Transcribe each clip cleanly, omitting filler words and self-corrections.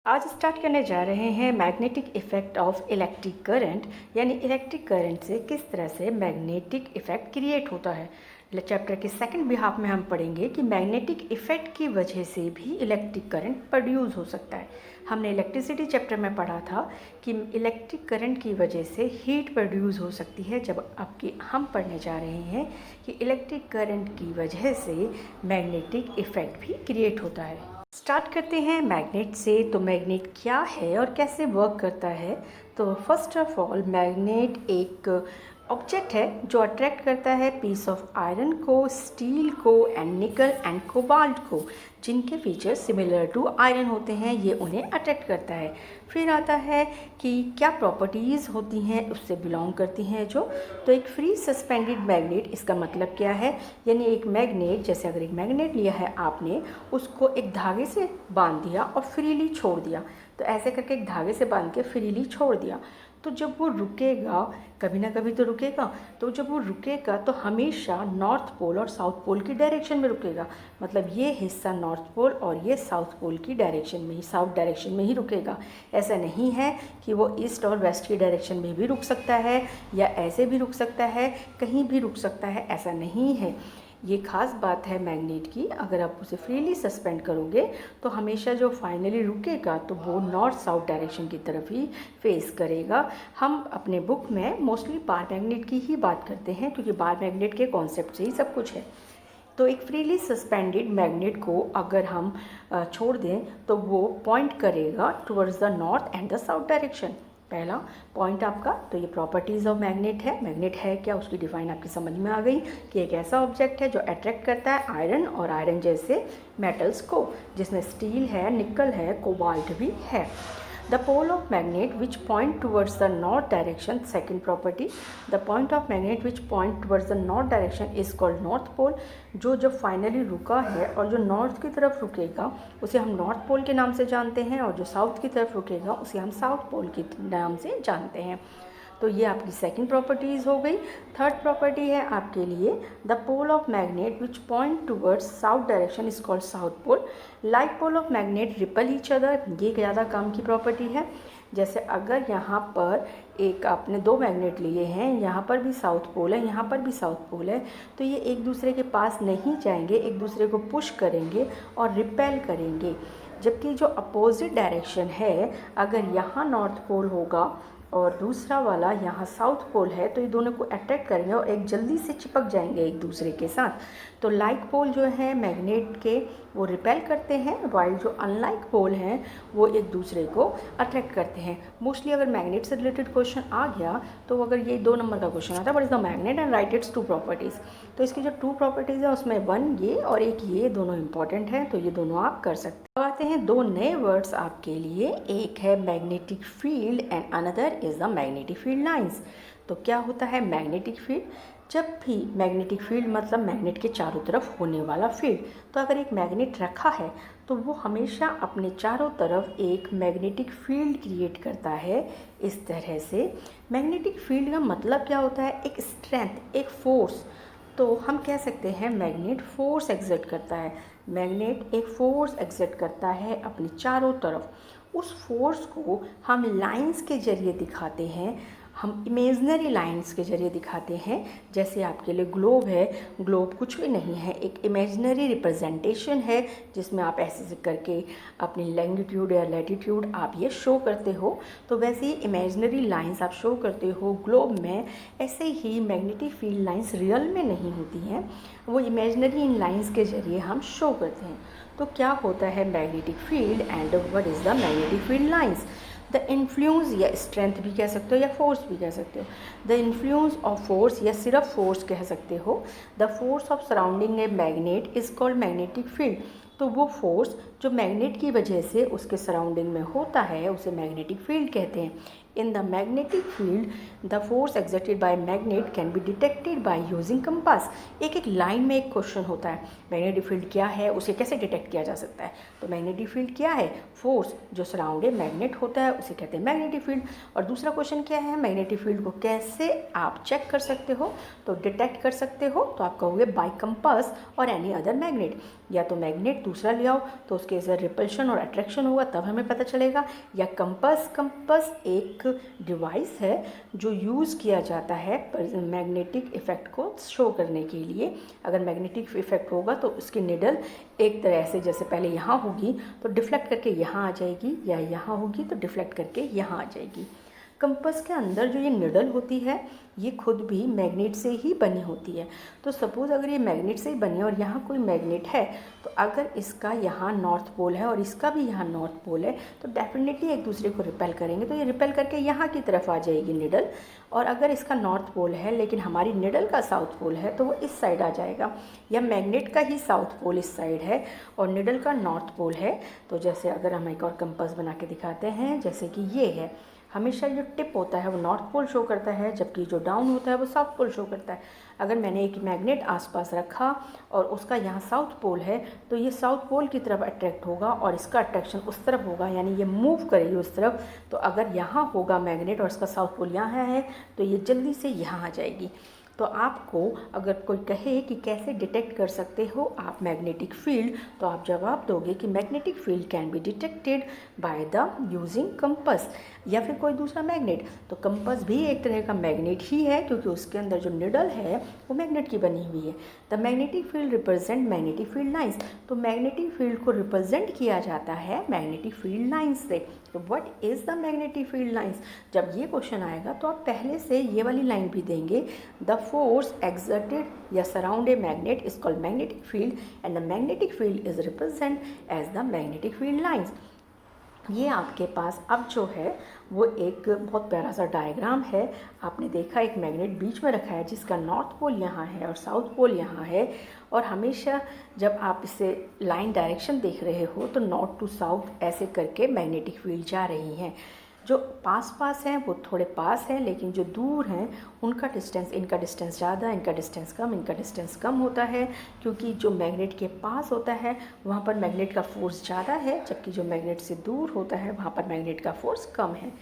आज स्टार्ट करने जा रहे हैं magnetic effect of electric current, यानी इलेक्ट्रिक करंट से किस तरह से मैग्नेटिक इफ़ेक्ट क्रिएट होता है। चैप्टर के सेकंड बिहाफ में हम पढ़ेंगे कि मैग्नेटिक इफ़ेक्ट की वजह से भी इलेक्ट्रिक करंट प्रोड्यूस हो सकता है। हमने इलेक्ट्रिसिटी चैप्टर में पढ़ा था कि इलेक्ट्रिक करंट की वजह से हीट प्रोड्यूस हो सकती है। जब आपकी हम पढ़ने जा रहे हैं कि इलेक्ट्रिक करंट की वजह से मैग्नेटिक इफ़ेक्ट भी क्रिएट होता है। स्टार्ट करते हैं मैग्नेट से। तो मैग्नेट क्या है और कैसे वर्क करता है। तो फर्स्ट ऑफ ऑल मैग्नेट एक ऑब्जेक्ट है जो अट्रैक्ट करता है पीस ऑफ आयरन को, स्टील को एंड निकल एंड कोबाल्ट को, जिनके फीचर्स सिमिलर टू आयरन होते हैं। ये उन्हें अट्रैक्ट करता है। फिर आता है कि क्या प्रॉपर्टीज़ होती हैं उससे बिलोंग करती हैं जो। तो एक फ्री सस्पेंडेड मैग्नेट, इसका मतलब क्या है, यानी एक मैग्नेट, जैसे अगर एक मैग्नेट लिया है आपने, उसको एक धागे से बांध दिया और फ्रीली छोड़ दिया। तो ऐसे करके एक धागे से बांध के फ्रीली छोड़ दिया, तो जब वो रुकेगा, कभी ना कभी तो रुकेगा, तो जब वो रुकेगा तो हमेशा नॉर्थ पोल और साउथ पोल की डायरेक्शन में रुकेगा। मतलब ये हिस्सा नॉर्थ पोल और ये साउथ पोल की डायरेक्शन में ही, साउथ डायरेक्शन में ही रुकेगा। ऐसा नहीं है कि वो ईस्ट और वेस्ट की डायरेक्शन में भी रुक सकता है या ऐसे भी रुक सकता है, कहीं भी रुक सकता है, ऐसा नहीं है। ये खास बात है मैग्नेट की। अगर आप उसे फ्रीली सस्पेंड करोगे तो हमेशा जो फाइनली रुकेगा तो वो नॉर्थ साउथ डायरेक्शन की तरफ ही फेस करेगा। हम अपने बुक में मोस्टली बार मैग्नेट की ही बात करते हैं क्योंकि बार मैग्नेट के कॉन्सेप्ट से ही सब कुछ है। तो एक फ्रीली सस्पेंडेड मैग्नेट को अगर हम छोड़ दें तो वो पॉइंट करेगा towards the north and the south direction. पहला पॉइंट आपका। तो ये प्रॉपर्टीज़ ऑफ मैग्नेट है। मैग्नेट है क्या, उसकी डिफाइन आपकी समझ में आ गई कि एक ऐसा ऑब्जेक्ट है जो अट्रैक्ट करता है आयरन और आयरन जैसे मेटल्स को, जिसमें स्टील है, निकल है, कोबाल्ट भी है। The pole of magnet which point towards the north direction, second property, the point of magnet which point towards the north direction is called north pole। जो जब फाइनली रुका है और जो नॉर्थ की तरफ रुकेगा उसे हम नॉर्थ पोल के नाम से जानते हैं, और जो साउथ की तरफ रुकेगा उसे हम साउथ पोल के नाम से जानते हैं। तो ये आपकी सेकंड प्रॉपर्टीज़ हो गई। थर्ड प्रॉपर्टी है आपके लिए, the pole of magnet which point towards south direction is called south pole. Like pole of magnet repel each other, ये ज़्यादा काम की प्रॉपर्टी है। जैसे अगर यहाँ पर एक आपने दो मैग्नेट लिए हैं, यहाँ पर भी साउथ पोल है, यहाँ पर भी साउथ पोल है, तो ये एक दूसरे के पास नहीं जाएंगे, एक दूसरे को पुश करेंगे और रिपेल करेंगे। जबकि जो अपोजिट डायरेक्शन है, अगर यहाँ नॉर्थ पोल होगा और दूसरा वाला यहाँ साउथ पोल है, तो ये दोनों को अट्रैक्ट करेंगे और एक जल्दी से चिपक जाएंगे एक दूसरे के साथ। तो लाइक पोल जो है मैग्नेट के वो रिपेल करते हैं, वाइल जो अनलाइक पोल हैं वो एक दूसरे को अट्रैक्ट करते हैं। मोस्टली अगर मैग्नेट से रिलेटेड क्वेश्चन आ गया तो अगर ये 2 नंबर का क्वेश्चन आता है, what is the magnet and right it's 2 properties. तो इसकी जो 2 प्रॉपर्टीज़ है उसमें 1 ये और एक ये, दोनों इंपॉर्टेंट हैं, तो ये दोनों आप कर सकते हैं। अब आते हैं 2 नए वर्ड्स आपके लिए। एक है magnetic field and another is the magnetic field lines. तो क्या होता है मैग्नेटिक फील्ड? जब भी मैग्नेटिक फील्ड मतलब मैग्नेट के चारों तरफ होने वाला फील्ड। तो अगर एक मैग्नेट रखा है तो वो हमेशा अपने चारों तरफ एक मैग्नेटिक फील्ड क्रिएट करता है। इस तरह से मैग्नेटिक फील्ड का मतलब क्या होता है? एक स्ट्रेंथ, एक फोर्स। तो हम कह सकते हैं मैग्नेट फोर्स एक्सर्ट करता है। मैग्नेट एक फोर्स एक्सर्ट करता है अपने चारों तरफ। उस फोर्स को हम लाइंस के जरिए दिखाते हैं, हम इमेजनरी लाइंस के जरिए दिखाते हैं। जैसे आपके लिए ग्लोब है, ग्लोब कुछ भी नहीं है, एक इमेजनरी रिप्रेजेंटेशन है जिसमें आप ऐसे करके अपनी लैंगिट्यूड या लैटिट्यूड आप ये शो करते हो। तो वैसे ही इमेजनरी लाइंस आप शो करते हो ग्लोब में। ऐसे ही मैग्नेटिक फील्ड लाइंस रियल में नहीं होती हैं, वो इमेजनरी इन लाइंस के जरिए हम शो करते हैं। तो क्या होता है magnetic field and what is the magnetic field lines? The influence या स्ट्रेंथ भी कह सकते हो या फोर्स भी कह सकते हो। द इन्फ्लुएंस ऑफ फोर्स या सिर्फ फोर्स कह सकते हो। The force of surrounding a magnet is called magnetic field. तो वो फोर्स जो मैग्नेट की वजह से उसके सराउंडिंग में होता है उसे मैग्नेटिक फील्ड कहते हैं। In the magnetic field the force exerted by magnet can be detected by using compass. एक एक लाइन में एक क्वेश्चन होता है, मैग्नेटिक फील्ड क्या है, उसे कैसे डिटेक्ट किया जा सकता है। तो मैग्नेटिक फील्ड क्या है? फोर्स जो सराउंडेड मैग्नेट होता है उसे कहते हैं मैग्नेटिक फील्ड। और दूसरा क्वेश्चन क्या है? मैग्नेटिक फील्ड को कैसे आप चेक कर सकते हो, तो डिटेक्ट कर सकते हो। तो आप कहोगे बाय कंपास और एनी अदर मैग्नेट। या तो मैग्नेट दूसरा ले आओ तो उसके उसके इधर रिपल्शन और अट्रैक्शन होगा तब हमें पता चलेगा, या कंपास एक डिवाइस है जो यूज़ किया जाता है मैग्नेटिक इफ़ेक्ट को शो करने के लिए। अगर मैग्नेटिक इफ़ेक्ट होगा तो उसकी निडल एक तरह से जैसे पहले यहाँ होगी तो डिफ्लेक्ट करके यहाँ आ जाएगी, या यहाँ होगी तो डिफ्लेक्ट करके यहाँ आ जाएगी। कंपास के अंदर जो ये निडल होती है ये खुद भी मैग्नेट से ही बनी होती है। तो सपोज़ अगर ये मैग्नेट से ही बनी है और यहाँ कोई मैग्नेट है, तो अगर इसका यहाँ नॉर्थ पोल है और इसका भी यहाँ नॉर्थ पोल है तो डेफिनेटली एक दूसरे को रिपेल करेंगे, तो ये रिपेल करके यहाँ की तरफ आ जाएगी निडल। और अगर इसका नॉर्थ पोल है लेकिन हमारी निडल का साउथ पोल है तो वो इस साइड आ जाएगा, या मैग्नेट का ही साउथ पोल इस साइड है और निडल का नॉर्थ पोल है। तो जैसे अगर हम एक और कंपास बना के दिखाते हैं, जैसे कि ये है, हमेशा जो टिप होता है वो नॉर्थ पोल शो करता है, जबकि जो डाउन होता है वो साउथ पोल शो करता है। अगर मैंने एक मैग्नेट आसपास रखा और उसका यहाँ साउथ पोल है तो ये साउथ पोल की तरफ अट्रैक्ट होगा और इसका अट्रैक्शन उस तरफ होगा, यानी ये मूव करेगी उस तरफ। तो अगर यहाँ होगा मैग्नेट और इसका साउथ पोल यहाँ है तो ये जल्दी से यहाँ आ जाएगी। तो आपको अगर कोई कहे कि कैसे डिटेक्ट कर सकते हो आप मैग्नेटिक फील्ड, तो आप जवाब दोगे कि magnetic field can be detected by the using compass, या फिर कोई दूसरा मैग्नेट। तो कंपास भी एक तरह का मैग्नेट ही है क्योंकि उसके अंदर जो निडल है वो मैग्नेट की बनी हुई है। The magnetic field represent magnetic field lines. तो मैग्नेटिक फील्ड को रिप्रेजेंट किया जाता है मैग्नेटिक फील्ड लाइंस से। तो what is the magnetic field lines? जब ये क्वेश्चन आएगा तो आप पहले से ये वाली लाइन भी देंगे, द फोर्स exerted या surround a magnet is called magnetic field and the magnetic field is represented as the magnetic field lines। ये आपके पास अब जो है वो एक बहुत प्यारा सा डायग्राम है। आपने देखा एक मैग्नेट बीच में रखा है जिसका नॉर्थ पोल यहाँ है और साउथ पोल यहाँ है, और हमेशा जब आप इसे लाइन डायरेक्शन देख रहे हो तो नॉर्थ टू साउथ ऐसे करके मैग्नेटिक फील्ड जा रही हैं। जो पास पास हैं वो थोड़े पास हैं, लेकिन जो दूर हैं उनका डिस्टेंस, इनका डिस्टेंस ज़्यादा, इनका डिस्टेंस कम, इनका डिस्टेंस कम होता है, क्योंकि जो मैग्नेट के पास होता है वहाँ पर मैग्नेट का फोर्स ज़्यादा है, जबकि जो मैग्नेट से दूर होता है वहाँ पर मैग्नेट का फोर्स कम है।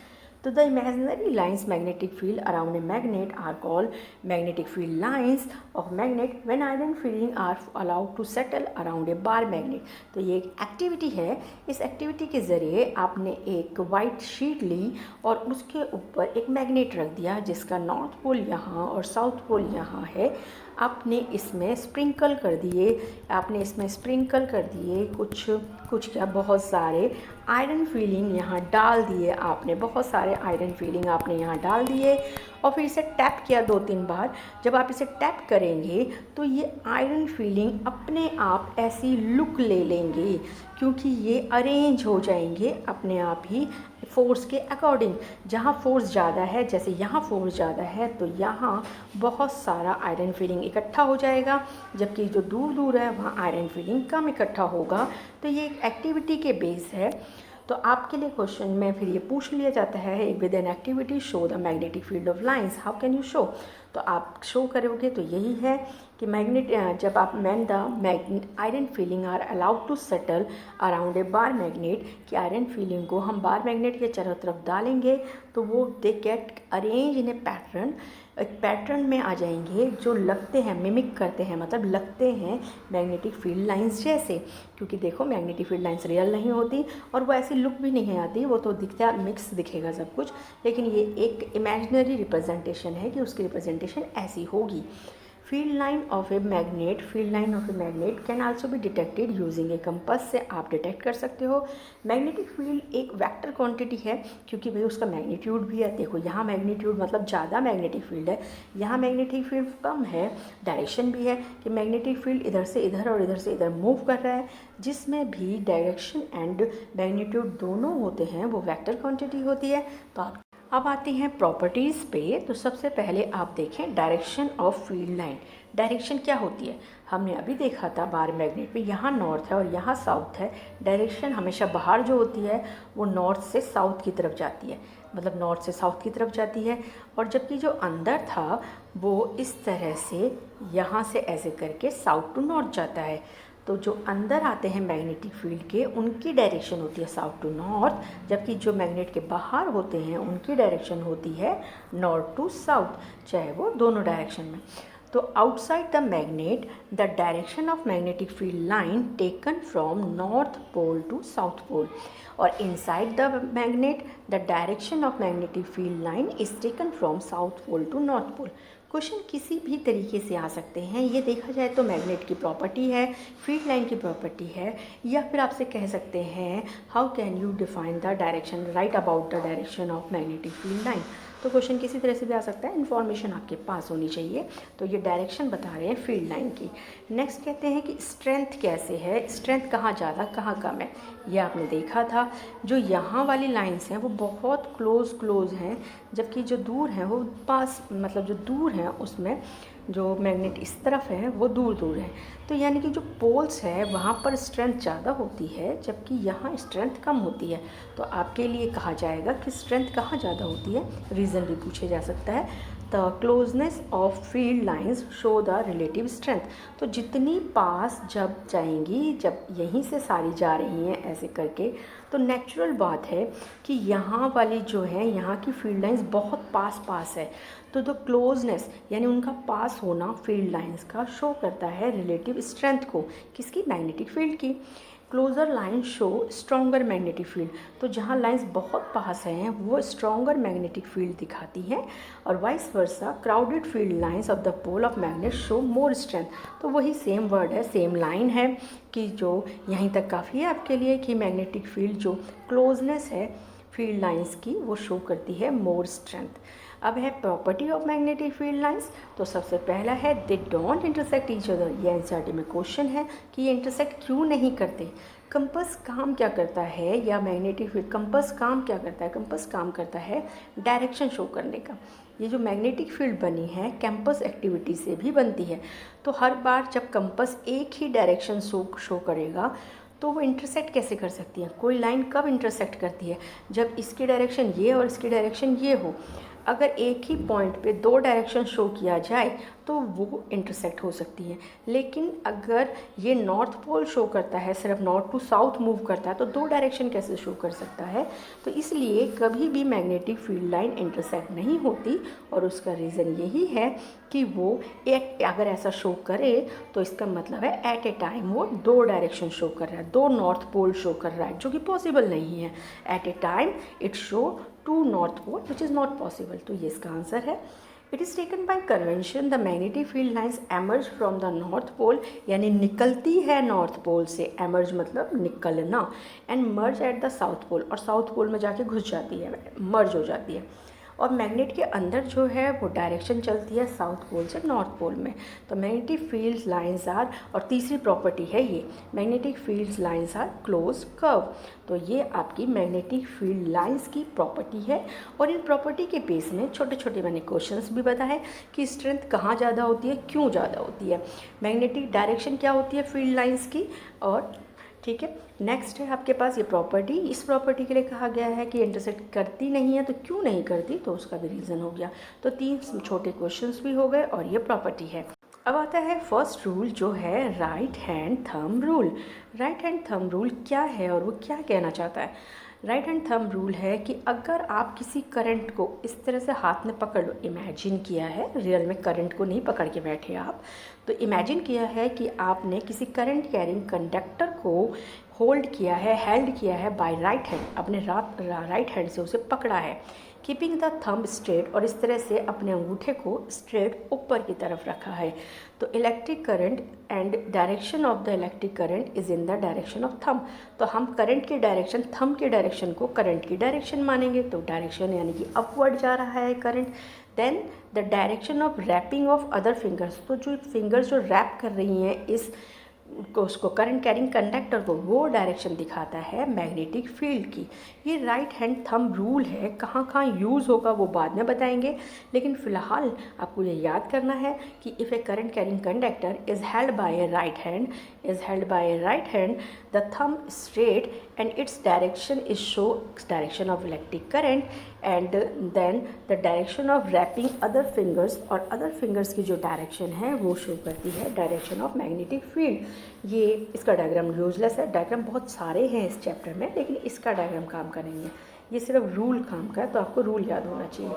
तो the imaginary lines magnetic field around a magnet are called magnetic field lines of magnet when iron filling are allowed to settle around a bar magnet। तो ये एक एक्टिविटी है। इस एक्टिविटी के ज़रिए आपने एक वाइट शीट ली और उसके ऊपर एक मैग्नेट रख दिया जिसका नॉर्थ पोल यहाँ और साउथ पोल यहाँ है। आपने इसमें स्प्रिंकल कर दिए कुछ क्या बहुत सारे आयरन फीलिंग यहाँ डाल दिए आपने, बहुत सारे आयरन फीलिंग आपने यहाँ डाल दिए और फिर इसे टैप किया 2-3 बार। जब आप इसे टैप करेंगे तो ये आयरन फीलिंग अपने आप ऐसी लुक ले लेंगे, क्योंकि ये अरेंज हो जाएंगे अपने आप ही फोर्स के अकॉर्डिंग। जहाँ फोर्स ज़्यादा है, जैसे यहाँ फोर्स ज़्यादा है तो यहाँ बहुत सारा आयरन फीलिंग इकट्ठा हो जाएगा, जबकि जो दूर दूर है वहाँ आयरन फीलिंग कम इकट्ठा होगा। तो ये एक एक्टिविटी के बेस है। तो आपके लिए क्वेश्चन में फिर ये पूछ लिया जाता है with an activity show the magnetic field of lines, how can you show? तो आप शो करोगे तो यही है कि मैग्नेट जब आप iron filing are allowed to settle around a bar magnet, कि आयरन फीलिंग को हम बार मैग्नेट के चारों तरफ डालेंगे तो वो they get arrange in A pattern, एक पैटर्न में आ जाएंगे जो लगते हैं, मिमिक करते हैं, मतलब लगते हैं मैग्नेटिक फील्ड लाइंस जैसे। क्योंकि देखो मैग्नेटिक फील्ड लाइंस रियल नहीं होती और वो ऐसी लुक भी नहीं आती, वो तो दिखता मिक्स दिखेगा सब कुछ, लेकिन ये एक इमेजिनरी रिप्रेजेंटेशन है कि उसकी रिप्रेजेंटेशन ऐसी होगी। Field line of a magnet can also be detected using A compass. से आप डिटेक्ट कर सकते हो। मैग्नेटिक फील्ड एक वेक्टर क्वांटिटी है क्योंकि भाई उसका मैग्नीट्यूड भी है। देखो यहाँ मैग्नीट्यूड मतलब ज़्यादा मैग्नेटिक फील्ड है, यहाँ मैग्नेटिक फील्ड कम है। डायरेक्शन भी है कि मैग्नेटिक फील्ड इधर से इधर और इधर से इधर मूव कर रहा है, जिसमें भी डायरेक्शन एंड मैग्नीट्यूड दोनों होते हैं, वो वेक्टर क्वांटिटी होती है। तो आप अब आते हैं प्रॉपर्टीज़ पे। तो सबसे पहले आप देखें direction of field line. Direction क्या होती है? हमने अभी देखा था बार मैग्नेट में यहाँ नॉर्थ है और यहाँ साउथ है। डायरेक्शन हमेशा बाहर जो होती है वो नॉर्थ से साउथ की तरफ जाती है, मतलब नॉर्थ से साउथ की तरफ जाती है। और जबकि जो अंदर था वो इस तरह से यहाँ से ऐसे करके साउथ टू नॉर्थ जाता है। तो जो अंदर आते हैं मैग्नेटिक फील्ड के उनकी डायरेक्शन होती है साउथ टू नॉर्थ, जबकि जो मैग्नेट के बाहर होते हैं उनकी डायरेक्शन होती है नॉर्थ टू साउथ, चाहे वो दोनों डायरेक्शन में। तो outside the magnet the direction of magnetic field line taken from north pole to south pole, और inside the magnet the direction of magnetic field line is taken from south pole to north pole. Question किसी भी तरीके से आ सकते हैं, ये देखा जाए तो मैग्नेट की प्रॉपर्टी है, फील्ड लाइन की प्रॉपर्टी है, या फिर आपसे कह सकते हैं how can you define the direction, right about the direction of magnetic field line. तो क्वेश्चन किसी तरह से भी आ सकता है, इन्फॉर्मेशन आपके पास होनी चाहिए। तो ये डायरेक्शन बता रहे हैं फील्ड लाइन की। नेक्स्ट कहते हैं कि स्ट्रेंथ कैसे है, स्ट्रेंथ कहाँ ज़्यादा कहाँ कम है। ये आपने देखा था, जो यहाँ वाली लाइंस हैं वो बहुत क्लोज हैं, जबकि जो दूर हैं वो पास, मतलब जो दूर हैं उसमें जो मैग्नेट इस तरफ है वो दूर है। तो यानी कि जो पोल्स है वहाँ पर स्ट्रेंथ ज़्यादा होती है, जबकि यहाँ स्ट्रेंथ कम होती है। तो आपके लिए कहा जाएगा कि स्ट्रेंथ कहाँ ज़्यादा होती है, रीज़न भी पूछे जा सकता है। The closeness of field lines show the relative strength. तो जितनी पास जब जाएंगी, जब यहीं से सारी जा रही हैं ऐसे करके, तो नेचुरल बात है कि यहाँ वाली जो है यहाँ की फील्ड लाइंस बहुत पास है। तो द क्लोजनेस यानी उनका पास होना फील्ड लाइंस का शो करता है रिलेटिव स्ट्रेंथ को, किसकी, मैग्नेटिक फील्ड की। Closer line show stronger magnetic field. तो जहाँ लाइंस बहुत पास हैं वो स्ट्रॉन्गर मैग्नेटिक फील्ड दिखाती हैं, और vice versa crowded field lines of the pole of magnet show more strength. तो वही सेम वर्ड है, सेम लाइन है कि जो यहीं तक काफ़ी है आपके लिए कि मैग्नेटिक फील्ड जो क्लोजनेस है फील्ड लाइंस की वो शो करती है मोर स्ट्रेंथ। अब है property of magnetic field lines. तो सबसे पहला है they don't intersect each other. ये एनसीईआरटी में क्वेश्चन है कि ये इंटरसेक्ट क्यों नहीं करते। कंपास काम क्या करता है, या मैग्नेटिक फील्ड कंपास काम क्या करता है, कंपास काम करता है डायरेक्शन शो करने का। ये जो मैग्नेटिक फील्ड बनी है कंपास एक्टिविटी से भी बनती है। तो हर बार जब कंपास एक ही डायरेक्शन शो करेगा तो वो इंटरसेक्ट कैसे कर सकती है, कोई लाइन कब इंटरसेक्ट करती है, जब इसकी डायरेक्शन ये और इसकी डायरेक्शन ये हो। अगर एक ही पॉइंट पे दो डायरेक्शन शो किया जाए तो वो इंटरसेक्ट हो सकती है। लेकिन अगर ये नॉर्थ पोल शो करता है, सिर्फ नॉर्थ टू साउथ मूव करता है, तो दो डायरेक्शन कैसे शो कर सकता है। तो इसलिए कभी भी मैग्नेटिक फील्ड लाइन इंटरसेक्ट नहीं होती, और उसका रीज़न यही है कि वो एक अगर ऐसा शो करे तो इसका मतलब है एट ए टाइम वो दो डायरेक्शन शो कर रहा है, दो नॉर्थ पोल शो कर रहा है, जो कि पॉसिबल नहीं है। At a time it show to north pole which is not possible. तो ये इसका आंसर है। It is taken by convention the magnetic field lines emerge from the north pole, यानी निकलती है नॉर्थ पोल से, एमर्ज मतलब निकलना, and merge at the south pole, और साउथ पोल में जाके घुस जाती है, मर्ज हो जाती है। और मैग्नेट के अंदर जो है वो डायरेक्शन चलती है साउथ पोल से नॉर्थ पोल में। तो मैग्नेटिक फील्ड लाइंस आर, और तीसरी प्रॉपर्टी है ये, magnetic field lines are close curve. तो ये आपकी मैग्नेटिक फील्ड लाइंस की प्रॉपर्टी है। और इन प्रॉपर्टी के बेस में छोटे छोटे मैंने क्वेश्चंस भी बताए कि स्ट्रेंथ कहाँ ज़्यादा होती है, क्यों ज़्यादा होती है, मैग्नेटिक डायरेक्शन क्या होती है फील्ड लाइंस की, और ठीक है। नेक्स्ट है आपके पास ये प्रॉपर्टी। इस प्रॉपर्टी के लिए कहा गया है कि इंटरसेक्ट करती नहीं है, तो क्यों नहीं करती, तो उसका भी रीज़न हो गया। तो तीन छोटे क्वेश्चंस भी हो गए, और ये प्रॉपर्टी है। अब आता है फर्स्ट रूल, जो है right hand thumb rule. Right hand thumb rule क्या है और वो क्या कहना चाहता है। राइट हैंड थंब रूल है कि अगर आप किसी करंट को इस तरह से हाथ में पकड़ लो, इमेजिन किया है, रियल में करंट को नहीं पकड़ के बैठे आप, तो इमेजिन किया है कि आपने किसी करंट कैरिंग कंडक्टर को होल्ड किया है, हेल्ड किया है बाय राइट हैंड, अपने राइट हैंड से उसे पकड़ा है, कीपिंग द थंब स्ट्रेट, और इस तरह से अपने अंगूठे को स्ट्रेट ऊपर की तरफ रखा है। तो electric current and direction of the electric current is in the direction of thumb. तो हम करंट की डायरेक्शन, थंब की डायरेक्शन को करंट की डायरेक्शन मानेंगे। तो डायरेक्शन यानी कि अपवर्ड जा रहा है current. Then the direction of wrapping of other fingers, तो जो फिंगर्स जो रैप कर रही हैं इस को, उसको करंट कैरिंग कंडक्टर को, वो डायरेक्शन दिखाता है मैग्नेटिक फील्ड की। ये राइट हैंड थंब रूल है। कहाँ कहाँ यूज़ होगा वो बाद में बताएंगे, लेकिन फ़िलहाल आपको ये याद करना है कि if a current carrying conductor is held by a right hand, the thumb straight and its direction is show direction of electric current, and then the direction of wrapping other fingers, और other fingers की जो direction है वो show करती है direction of magnetic field. ये इसका diagram useless है, डायग्राम बहुत सारे हैं इस चैप्टर में, लेकिन इसका डायग्राम काम करेंगे। ये सिर्फ रूल काम का है, तो आपको रूल याद होना चाहिए।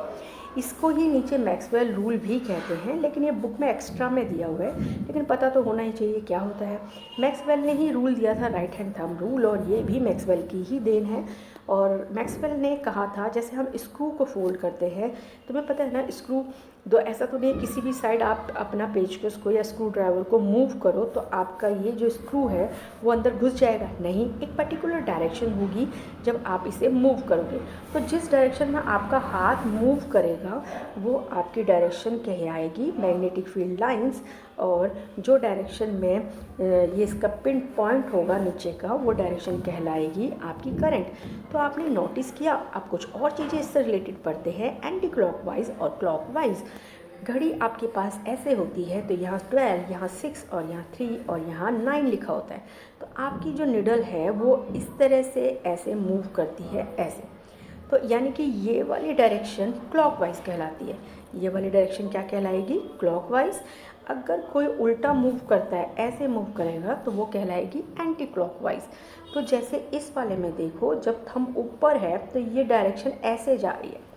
इसको ही नीचे मैक्सवेल रूल भी कहते हैं, लेकिन ये बुक में एक्स्ट्रा में दिया हुआ है, लेकिन पता तो होना ही चाहिए क्या होता है। मैक्सवेल ने ही रूल दिया था राइट हैंड थंब रूल, और ये भी मैक्सवेल की ही देन है। और मैक्सवेल ने कहा था जैसे हम स्क्रू को फोल्ड करते हैं, तुम्हें पता है ना, स्क्रू दो ऐसा तो नहीं किसी भी साइड आप अपना पेचकस को या स्क्रू ड्राइवर को मूव करो तो आपका ये जो स्क्रू है वो अंदर घुस जाएगा, नहीं, एक पर्टिकुलर डायरेक्शन होगी जब आप इसे मूव करोगे। तो जिस डायरेक्शन में आपका हाथ मूव करेगा वो आपकी डायरेक्शन कहलाएगी मैग्नेटिक फील्ड लाइंस, और जो डायरेक्शन में ये इसका पिन पॉइंट होगा नीचे का वो डायरेक्शन कहलाएगी आपकी करंट। तो आपने नोटिस किया, आप कुछ और चीज़ें इससे रिलेटेड पढ़ते हैं, एंटी क्लॉकवाइज और क्लॉकवाइज। घड़ी आपके पास ऐसे होती है तो यहाँ 12, यहाँ 6 और यहाँ 3 और यहाँ 9 लिखा होता है। तो आपकी जो निडल है वो इस तरह से ऐसे मूव करती है ऐसे, तो यानी कि ये वाली डायरेक्शन क्लॉकवाइज कहलाती है। ये वाली डायरेक्शन क्या कहलाएगी? क्लॉकवाइज। अगर कोई उल्टा मूव करता है, ऐसे मूव करेगा, तो वो कहलाएगी एंटी क्लॉकवाइज। तो जैसे इस वाले में देखो, जब थंब ऊपर है तो ये डायरेक्शन ऐसे जा रही है,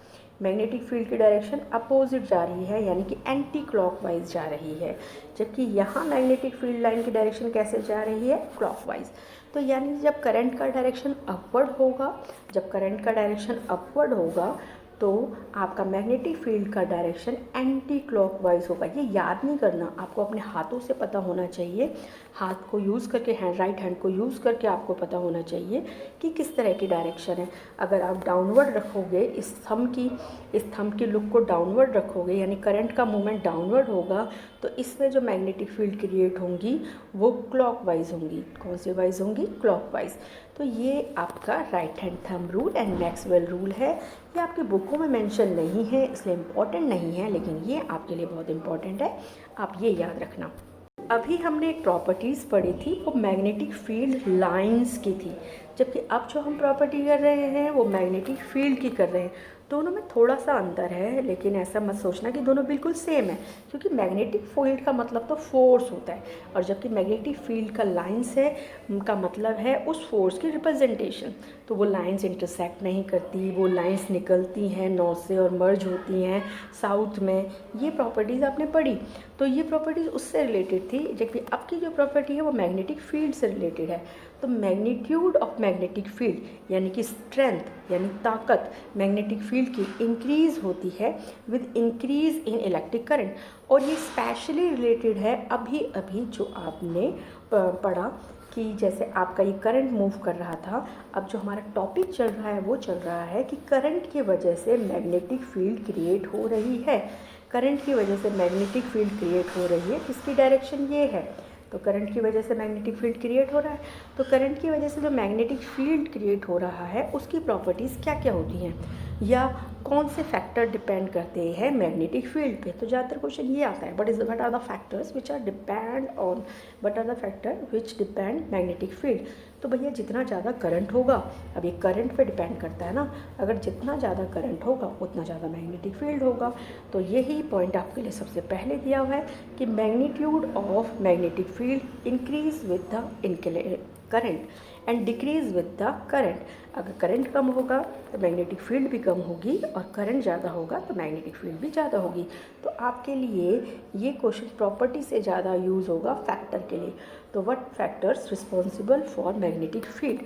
मैग्नेटिक फील्ड की डायरेक्शन अपोजिट जा रही है, यानी कि एंटी क्लॉकवाइज जा रही है। जबकि यहाँ मैग्नेटिक फील्ड लाइन की डायरेक्शन कैसे जा रही है? क्लॉकवाइज। तो यानी जब करंट का डायरेक्शन अपवर्ड होगा, जब करंट का डायरेक्शन अपवर्ड होगा तो आपका मैग्नेटिक फील्ड का डायरेक्शन एंटी क्लॉकवाइज होगा। ये याद नहीं करना, आपको अपने हाथों से पता होना चाहिए, हाथ को यूज़ करके, राइट हैंड को यूज़ करके आपको पता होना चाहिए कि किस तरह की डायरेक्शन है। अगर आप डाउनवर्ड रखोगे, इस थंब की लुक को डाउनवर्ड रखोगे, यानी करंट का मूवमेंट डाउनवर्ड होगा, तो इसमें जो मैग्नेटिक फील्ड क्रिएट होंगी वो क्लॉकवाइज होंगी। कौन सी वाइज होंगी? क्लॉकवाइज। तो ये आपका right hand thumb rule and Maxwell rule है। ये आपकी बुकों में मेंशन नहीं है इसलिए इम्पॉर्टेंट नहीं है, लेकिन ये आपके लिए बहुत इम्पॉर्टेंट है, आप ये याद रखना। अभी हमने एक प्रॉपर्टीज़ पढ़ी थी, वो मैग्नेटिक फील्ड लाइंस की थी, जबकि अब जो हम प्रॉपर्टी कर रहे हैं वो मैग्नेटिक फील्ड की कर रहे हैं। दोनों में थोड़ा सा अंतर है, लेकिन ऐसा मत सोचना कि दोनों बिल्कुल सेम है, क्योंकि मैग्नेटिक फील्ड का मतलब तो फोर्स होता है, और जबकि मैग्नेटिक फील्ड का लाइंस है का मतलब है उस फोर्स की रिप्रेजेंटेशन। तो वो लाइंस इंटरसेक्ट नहीं करती, वो लाइंस निकलती हैं नॉर्थ से और मर्ज होती हैं साउथ में। ये प्रॉपर्टीज़ आपने पढ़ी, तो ये प्रॉपर्टीज़ उससे रिलेटेड थी, जबकि अब की जो प्रॉपर्टी है वो मैग्नेटिक फील्ड से रिलेटेड है। तो मैग्नीट्यूड ऑफ मैग्नेटिक फील्ड यानी कि स्ट्रेंथ यानी ताकत मैग्नेटिक फील्ड की इंक्रीज़ होती है with increase in electric current, और ये स्पेशली रिलेटेड है अभी अभी जो आपने पढ़ा कि जैसे आपका ये करंट मूव कर रहा था। अब जो हमारा टॉपिक चल रहा है वो चल रहा है कि करंट की वजह से मैग्नेटिक फील्ड क्रिएट हो रही है। करंट की वजह से मैग्नेटिक फील्ड क्रिएट हो रही है, किसकी डायरेक्शन? ये है। तो करंट की वजह से मैग्नेटिक फील्ड क्रिएट हो रहा है, तो करंट की वजह से जो मैग्नेटिक फील्ड क्रिएट हो रहा है उसकी प्रॉपर्टीज़ क्या क्या होती हैं, या कौन से फैक्टर डिपेंड करते हैं मैग्नेटिक फील्ड पे। तो ज़्यादातर क्वेश्चन ये आता है, what are the factors which are depend on, what are the factor which depend magnetic field. तो भैया जितना ज़्यादा करंट होगा, अब ये करंट पे डिपेंड करता है ना, अगर जितना ज़्यादा करंट होगा उतना ज़्यादा मैग्नेटिक फील्ड होगा। तो यही पॉइंट आपके लिए सबसे पहले दिया हुआ है कि magnitude of magnetic field increase with the current and decrease with the current. अगर करंट कम होगा तो मैग्नेटिक फील्ड भी कम होगी, और करंट ज़्यादा होगा तो मैग्नेटिक फील्ड भी ज़्यादा होगी। तो आपके लिए ये क्वेश्चन प्रॉपर्टी से ज़्यादा यूज़ होगा फैक्टर के लिए। तो what factors responsible for magnetic field,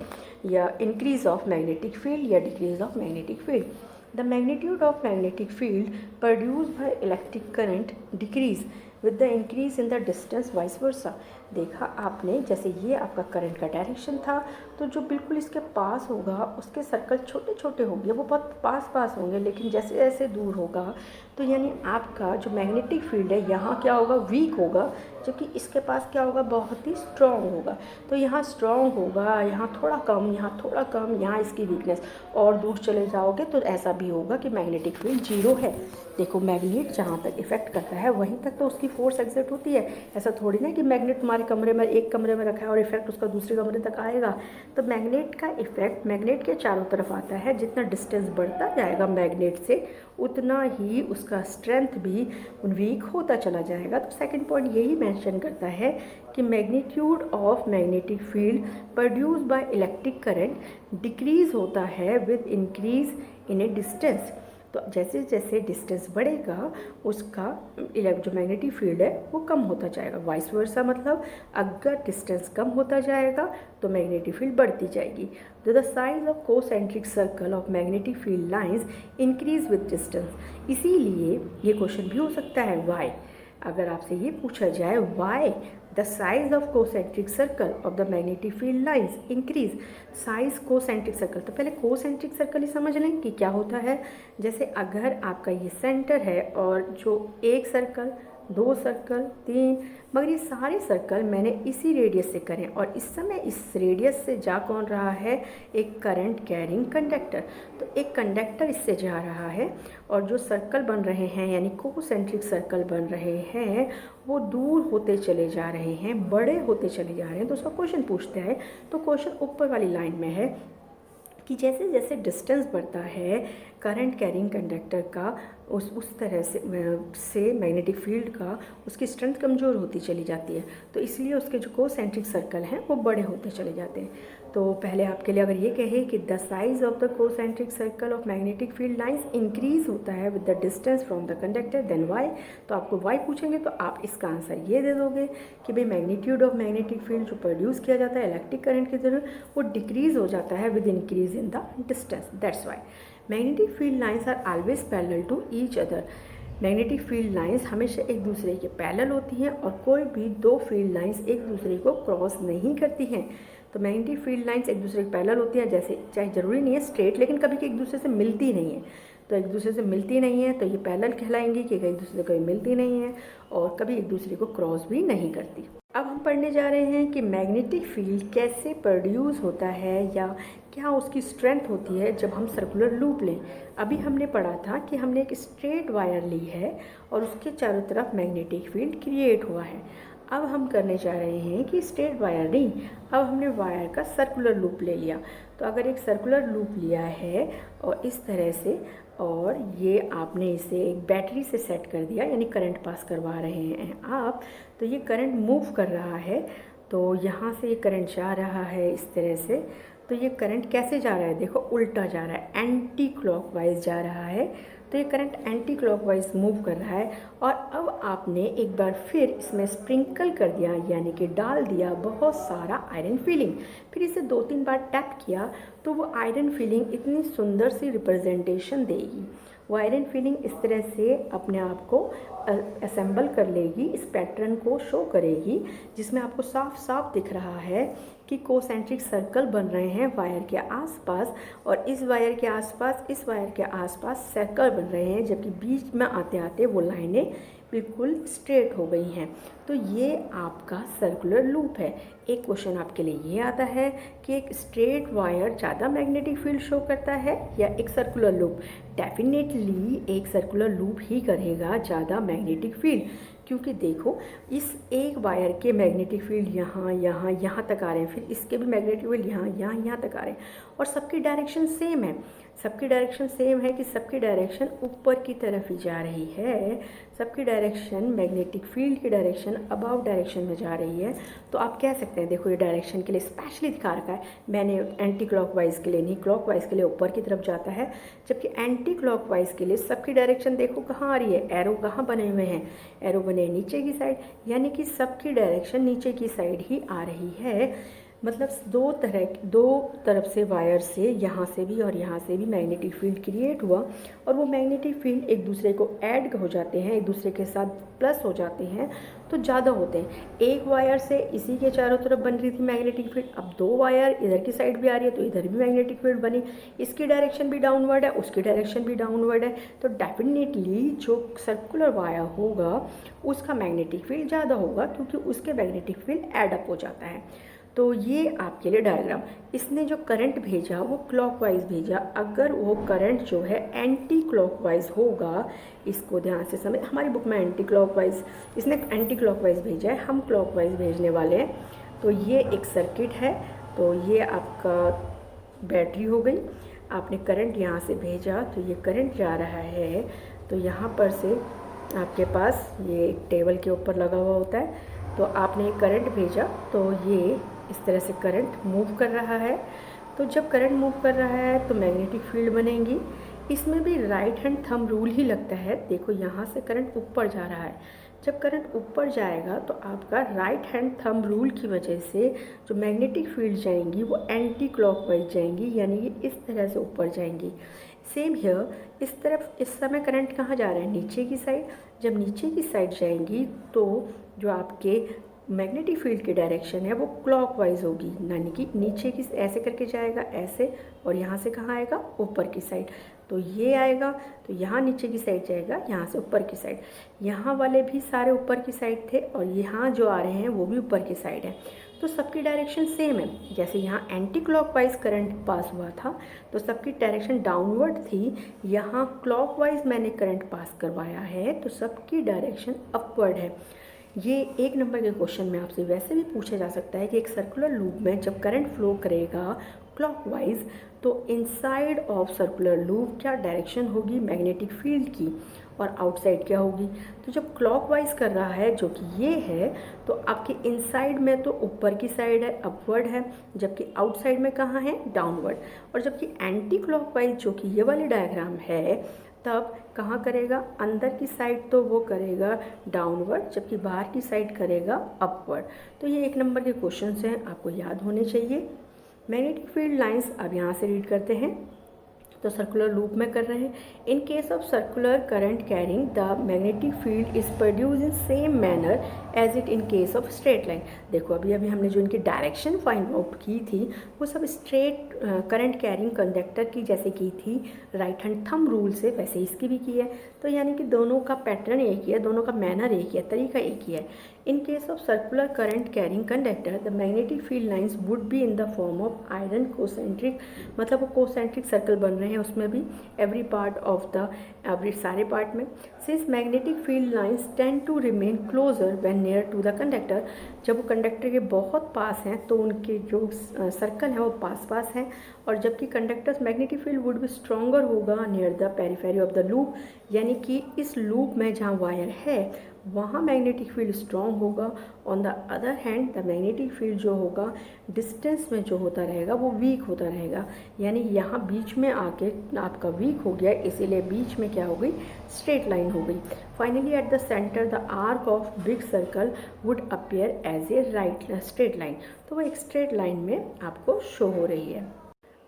या इंक्रीज ऑफ मैग्नेटिक फील्ड या decrease of magnetic field. The magnitude of magnetic field produced by electric current decrease with the increase in the distance vice versa. देखा आपने, जैसे ये आपका current का direction था, तो जो बिल्कुल इसके पास होगा उसके सर्कल छोटे छोटे होंगे, वो बहुत पास पास होंगे, लेकिन जैसे जैसे दूर होगा तो यानी आपका जो मैग्नेटिक फील्ड है यहाँ क्या होगा? वीक होगा, जबकि इसके पास क्या होगा? बहुत ही स्ट्रॉन्ग होगा। तो यहाँ स्ट्रॉन्ग होगा, यहाँ थोड़ा कम, यहाँ थोड़ा कम, यहाँ इसकी वीकनेस। और दूर चले जाओगे तो ऐसा भी होगा कि मैग्नेटिक फील्ड जीरो है। देखो मैग्नेट जहाँ तक इफेक्ट करता है वहीं तक तो उसकी फोर्स एग्जर्ट होती है, ऐसा थोड़ी ना कि मैग्नेट हमारे कमरे में, एक कमरे में रखा है और इफेक्ट उसका दूसरे कमरे तक आएगा। तो मैग्नेट का इफेक्ट मैग्नेट के चारों तरफ आता है। जितना डिस्टेंस बढ़ता जाएगा मैग्नेट से उतना ही उसका स्ट्रेंथ भी वीक होता चला जाएगा। तो सेकंड पॉइंट यही मेंशन करता है कि magnitude of magnetic field produce by electric current decrease होता है with increase in A distance. तो जैसे जैसे डिस्टेंस बढ़ेगा उसका जो मैग्नेटिक फील्ड है वो कम होता जाएगा। वाइस वर्सा, मतलब अगर डिस्टेंस कम होता जाएगा तो मैग्नेटिक फील्ड बढ़ती जाएगी। तो the size of concentric circle of magnetic field lines increase with distance. इसीलिए ये क्वेश्चन भी हो सकता है वाई। अगर आपसे ये पूछा जाए why the size of concentric circle of the magnetic field lines increase, size concentric circle, तो पहले कोसेंट्रिक सर्कल ही समझ लें कि क्या होता है। जैसे अगर आपका ये सेंटर है और जो एक सर्कल, दो सर्कल, तीन, मगर ये सारे सर्कल मैंने इसी रेडियस से करें और इस समय इस रेडियस से जा कौन रहा है, एक करंट कैरिंग कंडक्टर। तो एक कंडक्टर इससे जा रहा है और जो सर्कल बन रहे हैं यानी कोसेंट्रिक सर्कल बन रहे हैं वो दूर होते चले जा रहे हैं, बड़े होते चले जा रहे हैं। तो उसका क्वेश्चन पूछता है, तो क्वेश्चन ऊपर वाली लाइन में है कि जैसे जैसे डिस्टेंस बढ़ता है करंट कैरिंग कंडक्टर का उस तरह से मैग्नेटिक फील्ड का उसकी स्ट्रेंथ कमज़ोर होती चली जाती है। तो इसलिए उसके जो कोसेंट्रिक सर्कल हैं वो बड़े होते चले जाते हैं। तो पहले आपके लिए अगर ये कहे कि the size of the concentric circle of magnetic field lines increase होता है with the distance from the conductor, then why. तो आपको वाई पूछेंगे तो आप इसका आंसर ये दे दोगे कि भाई मैग्नीट्यूड ऑफ मैग्नेटिक फील्ड जो प्रोड्यूस किया जाता है इलेक्ट्रिक करंट के जरिए वो डिक्रीज हो जाता है with increase in the distance, that's why. Magnetic field lines are always parallel to each other. Magnetic field lines हमेशा एक दूसरे के पैरेलल होती हैं और कोई भी दो फील्ड लाइंस एक दूसरे को क्रॉस नहीं करती हैं। तो मैग्नेटिक फील्ड लाइंस एक दूसरे के पैरेलल होती हैं, जैसे चाहे ज़रूरी नहीं है स्ट्रेट, लेकिन कभी एक दूसरे से मिलती नहीं है। तो एक दूसरे से मिलती नहीं है तो ये पैरेलल कहलाएंगी कि एक दूसरे से कभी मिलती नहीं है और कभी एक दूसरे को क्रॉस भी नहीं करती। अब हम पढ़ने जा रहे हैं कि मैग्नेटिक फील्ड कैसे प्रोड्यूस होता है या क्या उसकी स्ट्रेंथ होती है जब हम सर्कुलर लूप लें। अभी हमने पढ़ा था कि हमने एक स्ट्रेट वायर ली है और उसके चारों तरफ मैग्नेटिक फील्ड क्रिएट हुआ है। अब हम करने जा रहे हैं कि स्ट्रेट वायर नहीं, अब हमने वायर का सर्कुलर लूप ले लिया। तो अगर एक सर्कुलर लूप लिया है और इस तरह से, और ये आपने इसे एक बैटरी से सेट कर दिया यानी करंट पास करवा रहे हैं आप, तो ये करंट मूव कर रहा है। तो यहाँ से ये करंट जा रहा है इस तरह से। तो ये करंट कैसे जा रहा है, देखो उल्टा जा रहा है, एंटी क्लॉकवाइज जा रहा है। तो ये करंट एंटी क्लॉकवाइज मूव कर रहा है और अब आपने एक बार फिर इसमें स्प्रिंकल कर दिया यानी कि डाल दिया बहुत सारा आयरन फिलिंग। फिर इसे 2-3 बार टैप किया तो वो आयरन फिलिंग इतनी सुंदर सी रिप्रेजेंटेशन देगी। वो आयरन फिलिंग इस तरह से अपने आप को असेंबल कर लेगी, इस पैटर्न को शो करेगी जिसमें आपको साफ साफ दिख रहा है कि कोसेंट्रिक सर्कल बन रहे हैं वायर के आसपास और इस वायर के आसपास, इस वायर के आसपास सर्कल बन रहे हैं, जबकि बीच में आते आते वो लाइनें बिल्कुल स्ट्रेट हो गई हैं। तो ये आपका सर्कुलर लूप है। एक क्वेश्चन आपके लिए ये आता है कि एक स्ट्रेट वायर ज़्यादा मैग्नेटिक फील्ड शो करता है या एक सर्कुलर लूप। डेफिनेटली एक सर्कुलर लूप ही करेगा ज़्यादा मैग्नेटिक फील्ड, क्योंकि देखो इस एक वायर के मैग्नेटिक फील्ड यहाँ यहाँ यहाँ तक आ रहे हैं, फिर इसके भी मैग्नेटिक फील्ड यहाँ यहाँ यहाँ तक आ रहे हैं और सबकी डायरेक्शन सेम है। सबकी डायरेक्शन सेम है कि सबकी डायरेक्शन ऊपर की तरफ ही जा रही है, सबकी डायरेक्शन मैग्नेटिक फील्ड की डायरेक्शन अबाउट डायरेक्शन में जा रही है। तो आप कह सकते हैं, देखो ये डायरेक्शन के लिए स्पेशली दिखा रखा है मैंने, एंटी क्लॉकवाइज के लिए नहीं, क्लॉकवाइज के लिए ऊपर की तरफ जाता है, जबकि एंटी क्लॉकवाइज के लिए सबकी डायरेक्शन देखो कहाँ आ रही है, एरो कहाँ बने हुए हैं, एरो बने नीचे की साइड, यानी कि सबकी डायरेक्शन नीचे की साइड ही आ रही है। मतलब दो तरफ से वायर से यहाँ से भी और यहाँ से भी मैग्नेटिक फील्ड क्रिएट हुआ और वो मैग्नेटिक फील्ड एक दूसरे को ऐड हो जाते हैं, एक दूसरे के साथ प्लस हो जाते हैं तो ज़्यादा होते हैं। एक वायर से इसी के चारों तरफ बन रही थी मैग्नेटिक फील्ड, अब दो वायर इधर की साइड भी आ रही है तो इधर भी मैग्नेटिक फील्ड बनी, इसकी डायरेक्शन भी डाउनवर्ड है, उसकी डायरेक्शन भी डाउनवर्ड है। तो डेफिनेटली जो सर्कुलर वायर होगा उसका मैग्नेटिक फील्ड ज़्यादा होगा क्योंकि उसके मैग्नेटिक फील्ड एडअप हो जाता है। तो ये आपके लिए डायग्राम, इसने जो करंट भेजा वो क्लॉकवाइज भेजा। अगर वो करंट जो है एंटी क्लॉकवाइज होगा, इसको ध्यान से समझ, हमारी बुक में एंटी क्लॉकवाइज, इसने एंटी क्लॉकवाइज भेजा है, हम क्लॉकवाइज भेजने वाले हैं। तो ये एक सर्किट है, तो ये आपका बैटरी हो गई, आपने करंट यहाँ से भेजा तो ये करंट जा रहा है, तो यहाँ पर से आपके पास ये टेबल के ऊपर लगा हुआ होता है, तो आपने करंट भेजा तो ये इस तरह से करंट मूव कर रहा है। तो जब करंट मूव कर रहा है तो मैग्नेटिक फील्ड बनेगी। इसमें भी राइट हैंड थंब रूल ही लगता है। देखो यहाँ से करंट ऊपर जा रहा है, जब करंट ऊपर जाएगा तो आपका राइट हैंड थंब रूल की वजह से जो मैग्नेटिक फील्ड जाएंगी वो एंटी क्लॉकवाइज जाएंगी, यानी कि इस तरह से ऊपर जाएंगी। सेम हियर, इस तरफ इस समय करंट कहाँ जा रहा है, नीचे की साइड। जब नीचे की साइड जाएंगी तो जो आपके मैग्नेटिक फील्ड की डायरेक्शन है वो क्लॉकवाइज होगी, यानी कि नीचे की ऐसे करके जाएगा ऐसे, और यहाँ से कहाँ आएगा, ऊपर की साइड। तो ये आएगा तो यहाँ नीचे की साइड जाएगा, यहाँ से ऊपर की साइड। यहाँ वाले भी सारे ऊपर की साइड थे और यहाँ जो आ रहे हैं वो भी ऊपर की साइड है। तो सबकी डायरेक्शन सेम है। जैसे यहाँ एंटी क्लॉकवाइज करंट पास हुआ था तो सबकी डायरेक्शन डाउनवर्ड थी, यहाँ क्लॉकवाइज मैंने करंट पास करवाया है तो सबकी डायरेक्शन अपवर्ड है। ये 1 नंबर के क्वेश्चन में आपसे वैसे भी पूछा जा सकता है कि एक सर्कुलर लूप में जब करंट फ्लो करेगा क्लॉकवाइज तो इनसाइड ऑफ सर्कुलर लूप क्या डायरेक्शन होगी मैग्नेटिक फील्ड की, और आउटसाइड क्या होगी। तो जब क्लॉकवाइज कर रहा है जो कि ये है, तो आपके इनसाइड में तो ऊपर की साइड है, अपवर्ड है, जबकि आउटसाइड में कहाँ है, डाउनवर्ड। और जबकि एंटी क्लॉकवाइज जो कि ये वाली डायग्राम है, तब कहाँ करेगा, अंदर की साइड तो वो करेगा डाउनवर्ड, जबकि बाहर की साइड करेगा अपवर्ड। तो ये 1 नंबर के क्वेश्चन हैं, आपको याद होने चाहिए। मैग्नेटिक फील्ड लाइंस अब यहाँ से रीड करते हैं। तो सर्कुलर लूप में कर रहे हैं। In case of circular current carrying the magnetic field is produce in same manner as it in case of straight line. देखो अभी हमने जो इनकी डायरेक्शन फाइंड आउट की थी वो सब स्ट्रेट करंट कैरिंग कंडक्टर की जैसे की थी राइट हैंड थंब रूल से, वैसे इसकी भी की है। तो यानी कि दोनों का पैटर्न एक ही है, दोनों का मैनर एक ही है, तरीका एक ही है। In case of circular current carrying conductor, the magnetic field lines would be in the form of iron concentric, मतलब वो concentric circle बन रहे हैं उसमें भी every part of the सारे पार्ट में। Since magnetic field lines tend to remain closer when near to the conductor, जब वो कंडक्टर के बहुत पास हैं तो उनके जो सर्कल है वो पास पास हैं, और जबकि कंडक्टर्स मैग्नेटिक फील्ड वुड भी स्ट्रॉन्गर होगा near the periphery of the loop, यानी कि इस लूप में जहाँ वायर है वहाँ मैग्नेटिक फील्ड स्ट्रॉन्ग होगा। On the other hand the magnetic field जो होगा डिस्टेंस में जो होता रहेगा वो वीक होता रहेगा, यानी यहाँ बीच में आके आपका वीक हो गया, इसीलिए बीच में क्या हो गई, स्ट्रेट लाइन हो गई। Finally at the centre the arc of big circle would appear as a right straight line, तो वो एक स्ट्रेट लाइन में आपको शो हो रही है।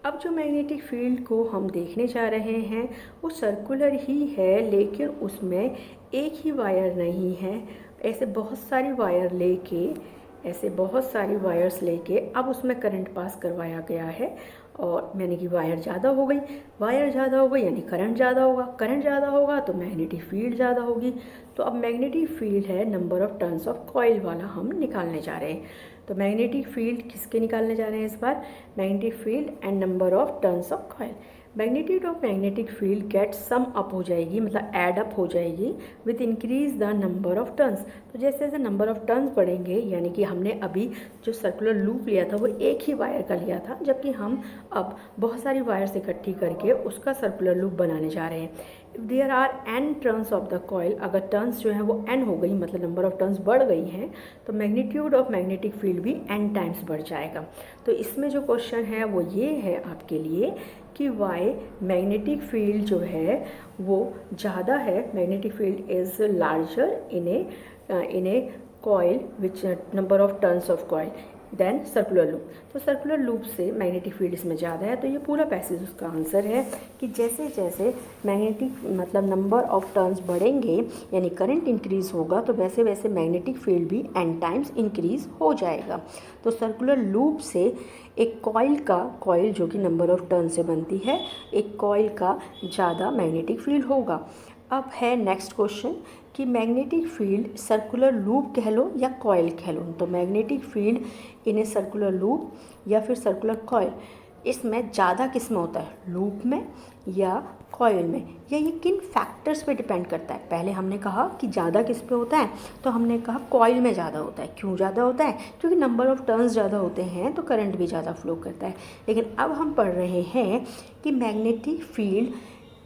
अब जो मैग्नेटिक फील्ड को हम देखने जा रहे हैं वो सर्कुलर ही है, लेकिन उसमें एक ही वायर नहीं है, ऐसे बहुत सारी वायर्स लेके अब उसमें करंट पास करवाया गया है। और यानी कि वायर ज़्यादा हो गई यानी करंट ज़्यादा होगा, करंट ज़्यादा होगा तो मैग्नेटिक फील्ड ज़्यादा होगी। तो अब मैग्नेटिक फील्ड है number of turns of coil वाला हम निकालने जा रहे हैं। तो मैग्नेटिक फील्ड किसके निकालने जा रहे हैं इस बार, magnetic field and number of turns of coil. Magnitude of magnetic field get sum up हो जाएगी, मतलब ऐड अप हो जाएगी with increase the number of turns. तो जैसे जैसे नंबर ऑफ टर्न्स बढ़ेंगे, यानी कि हमने अभी जो सर्कुलर लूप लिया था वो एक ही वायर का लिया था, जबकि हम अब बहुत सारी वायर्स इकट्ठी करके उसका सर्कुलर लूप बनाने जा रहे हैं। If there are n turns of the coil, अगर टर्न्स जो है वो n हो गई, मतलब नंबर ऑफ टर्न्स बढ़ गई हैं, तो मैग्नीट्यूड ऑफ मैग्नेटिक फील्ड भी n टाइम्स बढ़ जाएगा। तो इसमें जो क्वेश्चन है वो ये है आपके लिए कि वाई मैग्नेटिक फील्ड जो है वो ज़्यादा है, magnetic field is larger in a coil which number of turns of coil then circular loop. तो सर्कुलर लूप से मैग्नेटिक फील्ड इसमें ज़्यादा है। तो ये पूरा पैसेज उसका आंसर है कि जैसे जैसे मैग्नेटिक मतलब नंबर ऑफ टर्न्स बढ़ेंगे यानी करंट इंक्रीज़ होगा, तो वैसे वैसे मैग्नेटिक फील्ड भी n टाइम्स इंक्रीज़ हो जाएगा। तो सर्कुलर लूप से एक कॉइल जो कि नंबर ऑफ टर्न से बनती है, एक कॉइल का ज़्यादा मैग्नेटिक फील्ड होगा। अब है नेक्स्ट क्वेश्चन कि मैग्नेटिक फील्ड सर्कुलर लूप कह लो या कॉइल कह लो। तो magnetic field in a circular loop या फिर सर्कुलर कॉइल, इसमें ज़्यादा किस में होता है, लूप में या कॉइल में, या ये किन फैक्टर्स पे डिपेंड करता है। पहले हमने कहा कि ज़्यादा किस पे होता है, तो हमने कहा कॉइल में ज़्यादा होता है। क्यों ज़्यादा होता है? क्योंकि नंबर ऑफ़ टर्न्स ज़्यादा होते हैं तो करंट भी ज़्यादा फ्लो करता है। लेकिन अब हम पढ़ रहे हैं कि मैग्नेटिक फील्ड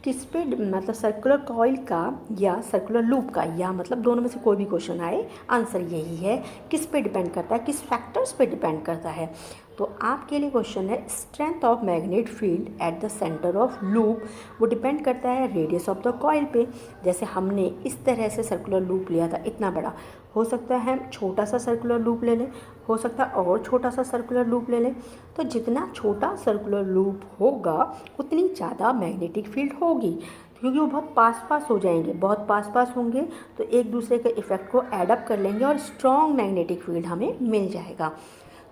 किस पे, मतलब सर्कुलर कॉइल का या सर्कुलर लूप का, या मतलब दोनों में से कोई भी क्वेश्चन आए आंसर यही है, किस पे डिपेंड करता है, किस फैक्टर्स पे डिपेंड करता है। तो आपके लिए क्वेश्चन है strength of magnet field at the centre of loop, वो डिपेंड करता है रेडियस ऑफ द कॉइल पे। जैसे हमने इस तरह से सर्कुलर लूप लिया था, इतना बड़ा, हो सकता है हम छोटा सा सर्कुलर लूप ले लें, हो सकता है और छोटा सा सर्कुलर लूप ले लें। तो जितना छोटा सर्कुलर लूप होगा उतनी ज़्यादा मैग्नेटिक फील्ड होगी, क्योंकि वो बहुत पास पास हो जाएंगे। बहुत पास पास होंगे तो एक दूसरे के इफ़ेक्ट को एडअप कर लेंगे और स्ट्रॉन्ग मैग्नेटिक फील्ड हमें मिल जाएगा।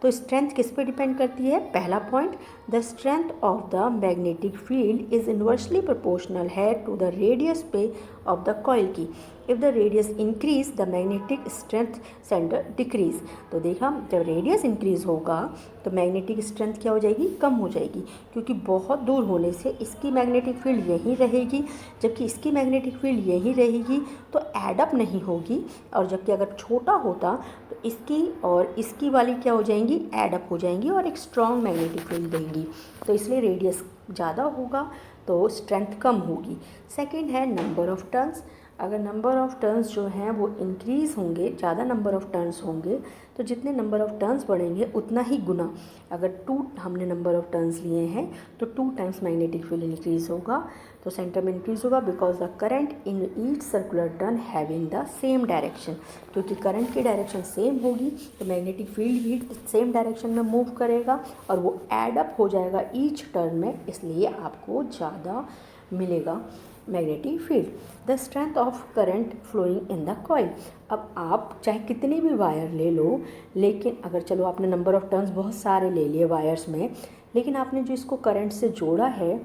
तो स्ट्रेंथ किस पे डिपेंड करती है? पहला point, the strength of the magnetic field is inversely proportional है टू द रेडियस पे ऑफ द कॉइल की। If the radius increase the magnetic strength centre decrease. तो देखा, जब रेडियस इंक्रीज होगा तो मैग्नेटिक स्ट्रेंथ क्या हो जाएगी? कम हो जाएगी, क्योंकि बहुत दूर होने से इसकी मैग्नेटिक फील्ड यहीं रहेगी, जबकि इसकी मैग्नेटिक फील्ड यहीं रहेगी, तो एडअप नहीं होगी। और जबकि अगर छोटा होता तो इसकी और इसकी वाली क्या हो जाएंगी? एडअप हो जाएंगी और एक स्ट्रॉन्ग मैग्नेटिक फील्ड देंगी। तो इसलिए रेडियस ज़्यादा होगा तो स्ट्रेंथ कम होगी। सेकेंड है नंबर ऑफ़ टर्न्स। अगर नंबर ऑफ़ टर्न्स जो हैं वो इंक्रीज़ होंगे, ज़्यादा नंबर ऑफ़ टर्न्स होंगे, तो जितने नंबर ऑफ़ टर्न्स बढ़ेंगे उतना ही गुना, अगर 2 हमने नंबर ऑफ़ टर्न्स लिए हैं तो 2 टाइम्स मैग्नेटिक फील्ड इंक्रीज़ होगा। तो सेंटर में इंक्रीज़ होगा because the current in each circular turn having the same direction. क्योंकि करंट की डायरेक्शन सेम होगी तो मैग्नेटिक फील्ड भी सेम डायरेक्शन में मूव करेगा और वो एडअप हो जाएगा ईच टर्न में, इसलिए आपको ज़्यादा मिलेगा magnetic field. The strength of current flowing in the coil. अब आप चाहे कितनी भी वायर ले लो, लेकिन अगर चलो आपने नंबर ऑफ़ टर्न्स बहुत सारे ले लिए वायर्स में, लेकिन आपने जो इसको करंट से जोड़ा है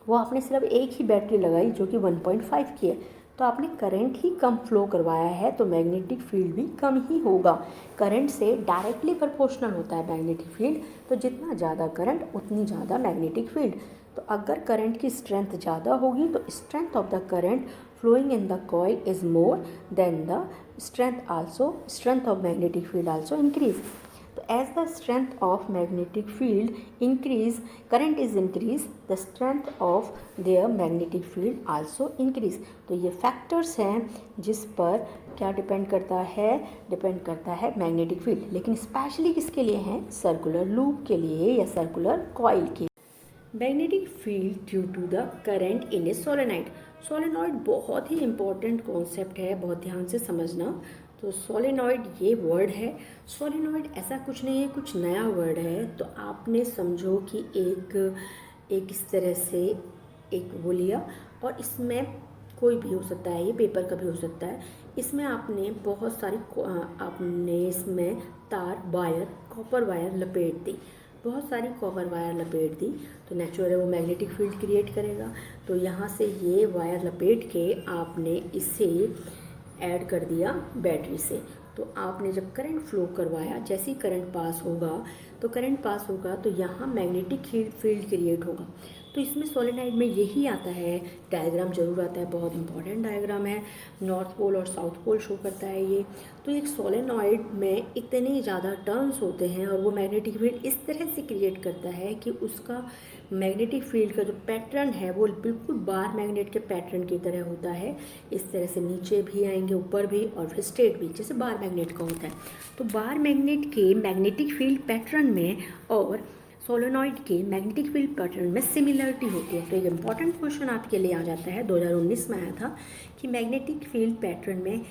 वो आपने सिर्फ एक ही बैटरी लगाई जो कि 1.5 की है, तो आपने करंट ही कम फ्लो करवाया है, तो मैग्नेटिक फील्ड भी कम ही होगा। करंट से डायरेक्टली प्रोपोर्शनल होता है मैग्नेटिक फील्ड, तो जितना ज़्यादा करंट उतनी ज़्यादा मैग्नेटिक फील्ड। तो अगर करंट की स्ट्रेंथ ज़्यादा होगी तो strength of the current flowing in the coil is more than the strength of magnetic field also increase. So as the strength of magnetic field increase, current is increase, the strength of their magnetic field also increase. तो ये factors हैं जिस पर क्या depend करता है? Depend करता है मैग्नेटिक फील्ड। लेकिन स्पेशली किसके लिए हैं? सर्कुलर लूप के लिए या सर्कुलर कॉइल के। Magnetic field due to the current in a solenoid. Solenoid बहुत ही इंपॉर्टेंट कॉन्सेप्ट है, बहुत ध्यान से समझना। तो सोलेनॉइड ये वर्ड है, सोलेनॉइड ऐसा कुछ नहीं है, कुछ नया वर्ड है। तो आपने समझो कि एक इस तरह से एक वो लिया और इसमें कोई भी हो सकता है, ये पेपर का भी हो सकता है। इसमें आपने बहुत सारी आपने इसमें तार, वायर, कॉपर वायर लपेट दी, बहुत सारी कॉपर वायर लपेट दी, तो नेचुरल है वो मैग्नेटिक फील्ड क्रिएट करेगा। तो यहाँ से ये वायर लपेट के आपने इसे ऐड कर दिया बैटरी से। तो आपने जब करंट फ्लो करवाया, जैसे ही करंट पास होगा तो यहाँ मैग्नेटिक फील्ड क्रिएट होगा। तो इसमें सोलेनॉइड में यही आता है, डायग्राम जरूर आता है, बहुत इंपॉर्टेंट डायग्राम है, नॉर्थ पोल और साउथ पोल शो करता है ये। तो एक सोलेनॉइड में इतने ज़्यादा टर्न्स होते हैं और वो मैग्नेटिक फील्ड इस तरह से क्रिएट करता है कि उसका मैग्नेटिक फील्ड का जो पैटर्न है वो बिल्कुल बार मैग्नेट के पैटर्न की तरह होता है। इस तरह से नीचे भी आएंगे, ऊपर भी, और फिर स्ट्रेट भी, जैसे बार मैग्नेट का होता है। तो बार मैग्नेट के मैग्नेटिक फील्ड पैटर्न में और सोलेनॉइड के मैग्नेटिक फील्ड पैटर्न में सिमिलरिटी होती है। तो एक इम्पॉर्टेंट क्वेश्चन आपके लिए आ जाता है, 2019 में आया था कि मैग्नेटिक फील्ड पैटर्न में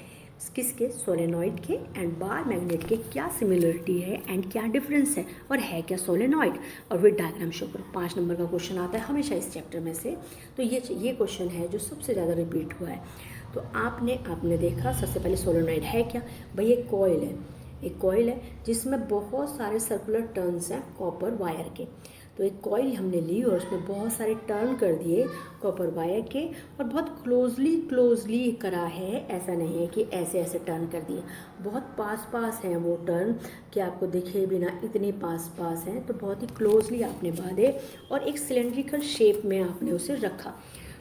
किसके? सोलेनॉइड के एंड बार मैग्नेट के क्या सिमिलरिटी है एंड क्या डिफरेंस है, और है क्या सोलेनॉइड, और फिर डायग्राम शो करो। 5 नंबर का क्वेश्चन आता है हमेशा इस चैप्टर में से। तो ये क्वेश्चन है जो सबसे ज़्यादा रिपीट हुआ है। तो आपने देखा, सबसे पहले सोलेनॉइड है क्या? भाई एक कॉइल है जिसमें बहुत सारे सर्कुलर टर्न्स हैं कॉपर वायर के। तो एक कॉइल हमने ली और उसमें बहुत सारे टर्न कर दिए कॉपर वायर के, और बहुत क्लोजली करा है, ऐसा नहीं है कि ऐसे ऐसे टर्न कर दिए, बहुत पास हैं वो टर्न कि आपको दिखे बिना इतने पास हैं। तो बहुत ही क्लोजली आपने बांधे और एक सिलेंड्रिकल शेप में आपने उसे रखा।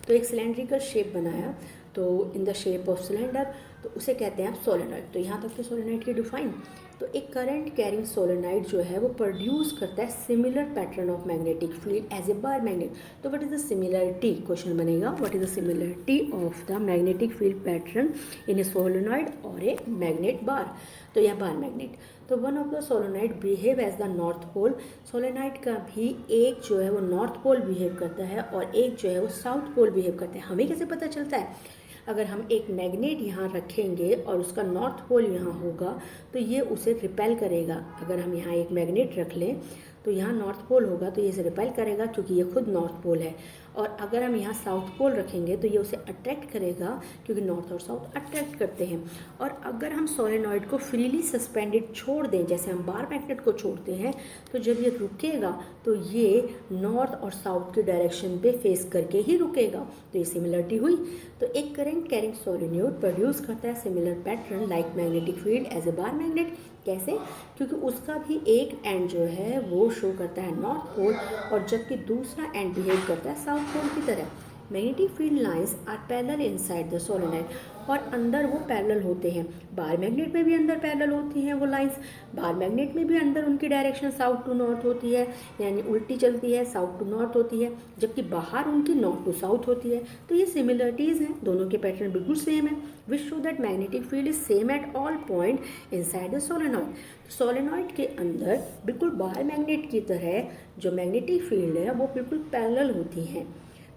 तो एक सिलेंड्रिकल शेप बनाया, तो in the shape of cylinder, तो उसे कहते हैं आप सोलेनॉइड। तो यहाँ तक तो सोलेनॉइड की डिफाइन। तो एक करंट कैरिंग सोलेनॉइड जो है वो प्रोड्यूस करता है similar pattern of magnetic field as a bar magnet. तो what is the similarity, question बनेगा what is the similarity of the magnetic field pattern in a solenoid और ए मैग्नेट बार। तो यह बार मैग्नेट। तो one of the solenoid behave as the north pole. Solenoid का भी एक जो है वो नॉर्थ पोल बिहेव करता है और एक जो है वो साउथ पोल बिहेव करता है। हमें कैसे पता चलता है? अगर हम एक मैग्नेट यहाँ रखेंगे और उसका नॉर्थ पोल यहाँ होगा तो ये उसे रिपेल करेगा। अगर हम यहाँ एक मैग्नेट रख लें तो यहाँ नॉर्थ पोल होगा तो ये इसे रिपेल करेगा क्योंकि ये खुद नॉर्थ पोल है। और अगर हम यहाँ साउथ पोल रखेंगे तो ये उसे अट्रैक्ट करेगा क्योंकि नॉर्थ और साउथ अट्रैक्ट करते हैं। और अगर हम सोलेनॉइड को फ्रीली सस्पेंडेड छोड़ दें, जैसे हम बार मैग्नेट को छोड़ते हैं, तो जब ये रुकेगा तो ये नॉर्थ और साउथ की डायरेक्शन पे फेस करके ही रुकेगा। तो ये सिमिलरिटी हुई। तो एक करंट कैरिंग सोलेनॉइड प्रोड्यूस करता है similar pattern like magnetic field as a bar magnet. कैसे? क्योंकि उसका भी एक एंड जो है वो शो करता है नॉर्थ पोल और जबकि दूसरा एंड बिहेव करता है साउथ पोल की तरह। Magnetic field lines are parallel inside the solenoid, और अंदर वो पैरेलल होते हैं। बार मैग्नेट में भी अंदर पैरेलल होती हैं वो लाइंस। बार मैग्नेट में भी अंदर उनकी डायरेक्शन साउथ टू नॉर्थ होती है, यानी उल्टी चलती है, साउथ टू नॉर्थ होती है, जबकि बाहर उनकी नॉर्थ टू साउथ होती है। तो ये सिमिलरिटीज़ हैं, दोनों के पैटर्न बिल्कुल सेम है। Which show that magnetic field is same at all point inside the solenoid. Solenoid के अंदर बिल्कुल बार मैग्नेट की तरह जो मैग्नेटिक फील्ड है वो बिल्कुल पैरेलल होती हैं।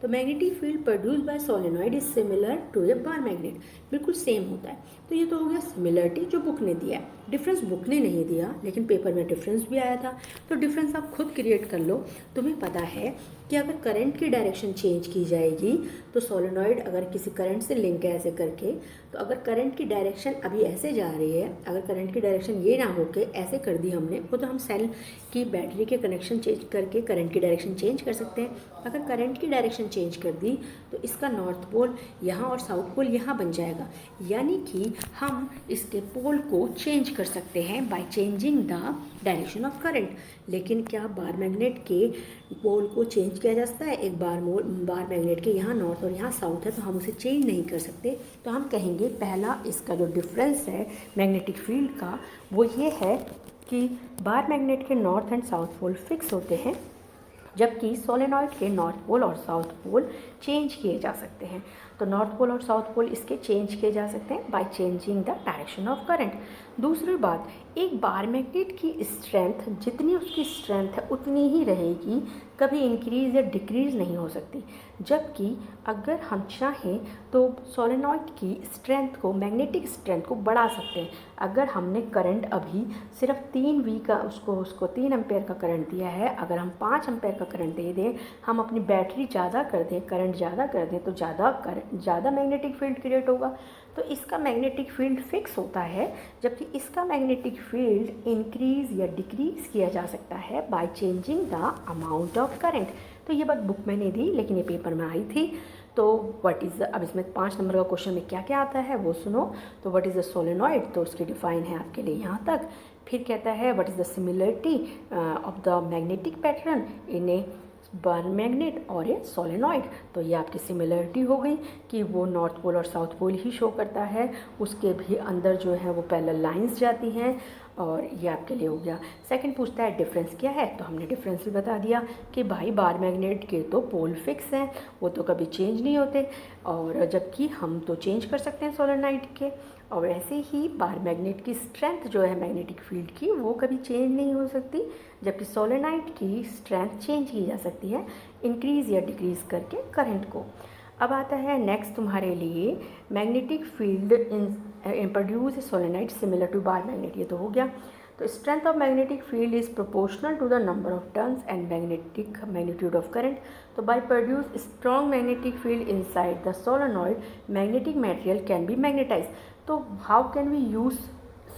तो magnetic field produce by solenoid is similar to a bar magnet, बिल्कुल सेम होता है। तो ये तो हो गया सिमिलरिटी जो बुक ने दिया है। डिफरेंस बुक ने नहीं दिया लेकिन पेपर में डिफरेंस भी आया था, तो डिफरेंस आप खुद क्रिएट कर लो। तुम्हें पता है कि अगर करंट की डायरेक्शन चेंज की जाएगी तो सोलेनॉइड अगर किसी करंट से लिंक है ऐसे करके, तो अगर करंट की डायरेक्शन अभी ऐसे जा रही है, अगर करंट की डायरेक्शन ये ना होके ऐसे कर दी हमने, वो तो हम सेल की बैटरी के कनेक्शन चेंज करके करंट की डायरेक्शन चेंज कर सकते हैं। अगर करंट की डायरेक्शन चेंज कर दी तो इसका नॉर्थ पोल यहाँ और साउथ पोल यहाँ बन जाएगा, यानी कि हम इसके पोल को चेंज कर सकते हैं by changing the direction of current. लेकिन क्या बार मैग्नेट के पोल को चेंज किया जा सकता है? एक बार मैग्नेट के यहाँ नॉर्थ और यहाँ साउथ है तो हम उसे चेंज नहीं कर सकते। तो हम कहेंगे पहला इसका जो डिफरेंस है मैग्नेटिक फील्ड का वो ये है कि बार मैग्नेट के north and south pole fix होते हैं, जबकि सोलेनॉइड के नॉर्थ पोल और साउथ पोल चेंज किए जा सकते हैं। तो नॉर्थ पोल और साउथ पोल इसके चेंज किए जा सकते हैं by changing the direction of current. दूसरी बात, एक बार मैग्नेट की स्ट्रेंथ जितनी उसकी स्ट्रेंथ है उतनी ही रहेगी, कभी इंक्रीज या डिक्रीज नहीं हो सकती। जबकि अगर हम चाहें तो सोलेनॉइड की स्ट्रेंथ को, मैग्नेटिक स्ट्रेंथ को बढ़ा सकते हैं। अगर हमने करंट अभी सिर्फ 3V का उसको 3 एम्पेयर का करंट दिया है, अगर हम 5 एम्पेयर का करंट दे दें, हम अपनी बैटरी ज़्यादा कर दें, करंट ज़्यादा कर दें, तो ज़्यादा मैग्नेटिक फील्ड क्रिएट होगा। तो इसका मैग्नेटिक फील्ड फिक्स होता है, जबकि इसका मैग्नेटिक फील्ड इंक्रीज या डिक्रीज किया जा सकता है by changing the amount of current. तो ये बात बुक में नहीं दी लेकिन ये पेपर में आई थी। तो व्हाट इज़ अब इसमें 5 नंबर का क्वेश्चन में क्या क्या आता है वो सुनो। तो व्हाट इज़ द सोलेनॉइड, तो उसकी डिफाइन है आपके लिए यहाँ तक। फिर कहता है what is the similarity of the magnetic pattern in A bar magnet और ये सोलेनॉइड। तो ये आपकी सिमिलरिटी हो गई कि वो नॉर्थ पोल और साउथ पोल ही शो करता है, उसके भी अंदर जो है वो पैरेलल लाइंस जाती हैं, और ये आपके लिए हो गया। सेकंड पूछता है डिफरेंस क्या है, तो हमने डिफरेंस भी बता दिया कि भाई बार मैग्नेट के तो पोल फिक्स हैं, वो तो कभी चेंज नहीं होते, और जबकि हम तो चेंज कर सकते हैं सोलेनॉइड के। और वैसे ही बार मैग्नेट की स्ट्रेंथ जो है मैग्नेटिक फील्ड की वो कभी चेंज नहीं हो सकती, जबकि सोलेनॉइड की स्ट्रेंथ चेंज की जा सकती है इंक्रीज़ या डिक्रीज़ करके करंट को। अब आता है नेक्स्ट तुम्हारे लिए magnetic field in produce solenoid similar to bar magnet, ये तो हो गया। तो strength of magnetic field is proportional to the number of turns and magnetic magnitude of current. तो by produce strong magnetic field inside the solenoid magnetic material can be magnetize. तो how can we use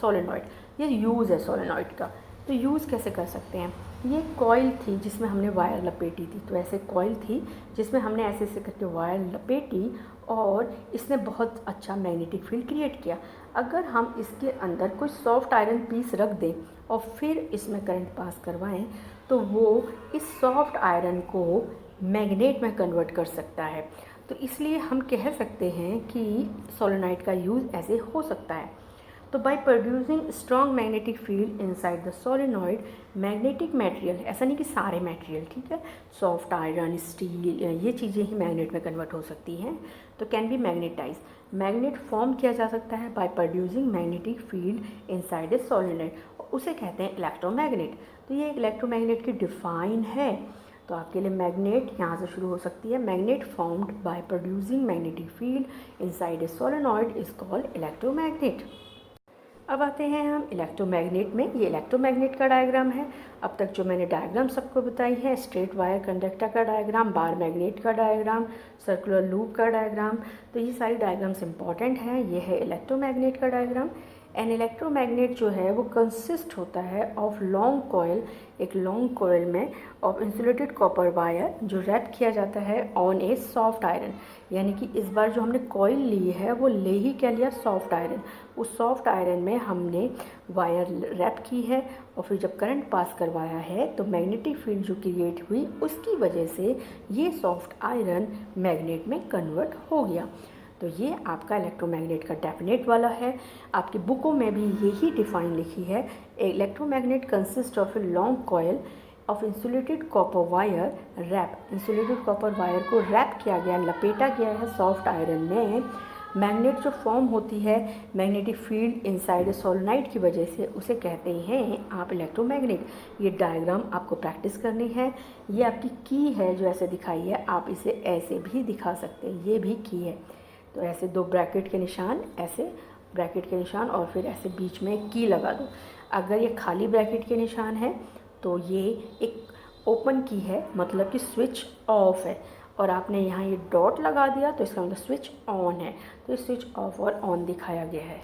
solenoid, ये use है solenoid का, तो use कैसे कर सकते हैं। ये कॉइल थी जिसमें हमने वायर लपेटी थी। तो ऐसे कॉइल थी जिसमें हमने ऐसे ऐसे करके वायर लपेटी और इसने बहुत अच्छा मैग्नेटिक फील्ड क्रिएट किया। अगर हम इसके अंदर कोई सॉफ्ट आयरन पीस रख दें और फिर इसमें करंट पास करवाएं तो वो इस सॉफ्ट आयरन को मैग्नेट में कन्वर्ट कर सकता है। तो इसलिए हम कह सकते हैं कि सोलेनोइड का यूज़ ऐसे हो सकता है। तो by producing strong magnetic field inside the solenoid, magnetic material, ऐसा नहीं कि सारे मटेरियल, ठीक है, सॉफ्ट आयरन, स्टील, ये चीज़ें ही मैग्नेट में कन्वर्ट हो सकती हैं, तो can be magnetize. Magnet form किया जा सकता है by producing magnetic field inside a solenoid, उसे कहते हैं इलेक्ट्रोमैग्नेट। तो ये इलेक्ट्रोमैग्नेट की डिफाइन है। तो आपके लिए मैग्नेट यहाँ से शुरू हो सकती है। Magnet formed by producing magnetic field inside a solenoid is called electromagnet. अब आते हैं हम इलेक्ट्रोमैग्नेट में। ये इलेक्ट्रोमैग्नेट का डायग्राम है। अब तक जो मैंने डायग्राम सबको बताई है, स्ट्रेट वायर कंडक्टर का डायग्राम, बार मैग्नेट का डायग्राम, सर्कुलर लूप का डायग्राम, तो ये सारी डायग्राम्स इंपॉर्टेंट हैं। ये है इलेक्ट्रोमैग्नेट का डायग्राम। एन इलेक्ट्रोमैग्नेट जो है वो कंसिस्ट होता है ऑफ लॉन्ग कॉयल, एक लॉन्ग कॉयल में ऑफ इंसुलेटेड कॉपर वायर जो रैप किया जाता है ऑन ए सॉफ्ट आयरन। यानी कि इस बार जो हमने कॉयल ली है वो ले ही क्या लिया, सॉफ्ट आयरन। उस सॉफ्ट आयरन में हमने वायर रैप की है और फिर जब करंट पास करवाया है तो मैग्नेटिक फील्ड जो क्रिएट हुई उसकी वजह से ये सॉफ्ट आयरन मैग्नेट में कन्वर्ट हो गया। तो ये आपका इलेक्ट्रोमैग्नेट का डेफिनेट वाला है। आपकी बुकों में भी यही डिफाइन लिखी है। Electromagnet consist of a long coil of insulated copper wire wrap. Insulated copper wire को रैप किया गया, लपेटा गया है सॉफ्ट आयरन में। मैग्नेट जो फॉर्म होती है magnetic field inside a solenoid की वजह से, उसे कहते हैं आप इलेक्ट्रोमैग्नेट। ये डायग्राम आपको प्रैक्टिस करनी है। ये आपकी की है जो ऐसे दिखाई है, आप इसे ऐसे भी दिखा सकते हैं, ये भी की है। तो ऐसे दो ब्रैकेट के निशान, ऐसे ब्रैकेट के निशान और फिर ऐसे बीच में की लगा दो। अगर ये खाली ब्रैकेट के निशान है तो ये एक ओपन की है, मतलब कि स्विच ऑफ है, और आपने यहाँ ये डॉट लगा दिया तो इसका मतलब स्विच ऑन है। तो स्विच ऑफ और ऑन दिखाया गया है।